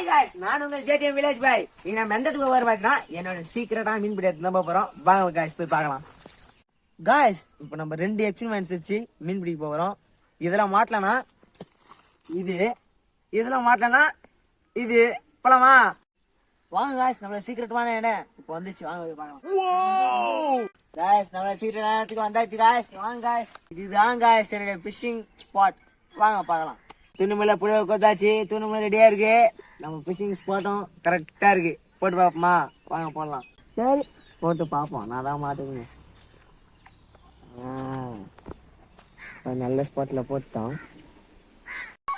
Hi guys, நான் உங்கள் JDM village பாய். இன்னைக்கு நம்ம எந்த இடத்துக்கு போகிற பார்த்தீங்கன்னா என்னோட சீக்கிரட்டான மீன் பிடி எடுத்து தான் போகிறோம். வாங்க காய்ஸ் போய் பார்க்கலாம். காய்ஸ், இப்போ நம்ம 2 எக்ஸ்பெரிமெண்ட்ஸ் வச்சு மீன் பிடிக்க போகிறோம். இதெல்லாம் மாட்டலனா இதெல்லாம் மாட்டலனா இது போலாமா? வாங்க காய்ஸ், நம்மளோட சீக்கிரட்டான இடம் இப்போ வந்துச்சு. வாங்க போய் பார்க்கலாம். காய்ஸ், நம்மளோட சீக்கிரட்டான இடத்துக்கு வந்தாச்சு காய்ஸ். வாங்க காய்ஸ், இதுதான் காய்ஸ் என்னோட ஃபிஷிங் ஸ்பாட். வாங்க பார்க்கலாம். துணுமலை புளிய கொத்தாச்சு, துணுமலை ரெடியா இருக்கு. நம்ம ஃபிஷிங் ஸ்பாட்டும் கரெக்டா இருக்கு. போட்டு பார்ப்போமா? வாங்க போடலாம். சரி, போட்டு பார்ப்போம். நான் தான் மாட்டுக்குங்க. நல்ல ஸ்பாட்ல போட்டோம்.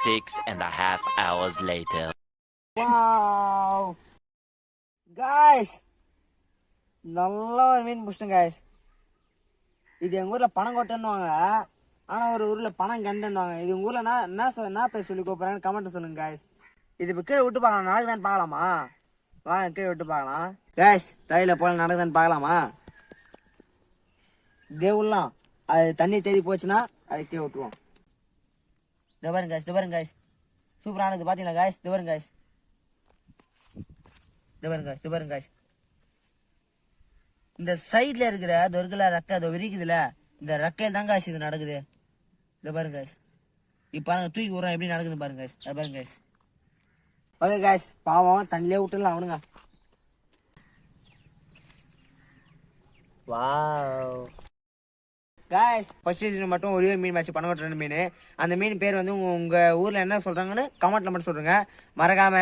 6.5 hours later. Wow! Guys, நல்ல ஒரு மீன் பிடிச்சிட்டோம் guys. இது எங்க ஊர்ல பனங்கொட்டைன்னுவாங்க, ஆனா ஒரு ஊர்ல பணம் கண்டுன்னுவாங்க. இது உங்க ஊர்ல என்ன பேர் சொல்லி கூப்பிடுறாங்கன்னு கமெண்ட் சொல்லுங்க guys. இது இப்போ கீழே விட்டு பார்க்கலாம், நடக்குதான்னு பார்க்கலாமா? வாங்க கீழே விட்டு பார்க்கலாம் guys. தலையில போல நடக்குதான்னு பார்க்கலாமா? இப்படியே விடலாம். அது தண்ணி தேடி போச்சுன்னா அதை கீழே விட்டுருவோம். இது பாருங்க guys, சூப்பரா நடக்குது பாத்தீங்களா guys? இது பாருங்க guys. இந்த சைட்ல இருக்கிற தொர்கல ரெக்கை அதோ விரிக்குதுல, இந்த ரெக்கையில் தான் காய்ச்சி இது நடக்குது. இந்த பாருங்க guys, இப்ப பாருங்க தூக்கி விடுறோம் எப்படி நடக்குது பாருங்க guys. அது பாருங்க guys. ஓகே guys, பாவம் தண்ணிலே விட்டுலாம் அவனுங்க. வாவ் guys, ஃபர்ஸ்ட் சீசன் மட்டும் ஒரே மீன் மேட்ச் பனங்கொட்டை மீன். அந்த மீன் பேர் வந்து உங்க ஊர்ல என்ன சொல்றாங்கன்னு கமெண்ட்ல மட்டும் சொல்லுங்க. மறக்காம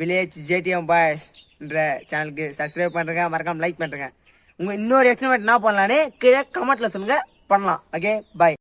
வில்லேஜ் ஜேடிஎம் பாய்ஸ் என்ற சேனலுக்கு சப்ஸ்கிரைப் பண்றேங்க, மறக்காம லைக் பண்றேங்க. உங்க இன்னொரு எக்ஸ்பெரிமெண்ட் என்ன பண்ணலான்னு கீழே கமெண்ட்ல சொல்லுங்க, பண்ணலாம். ஓகே, பாய்.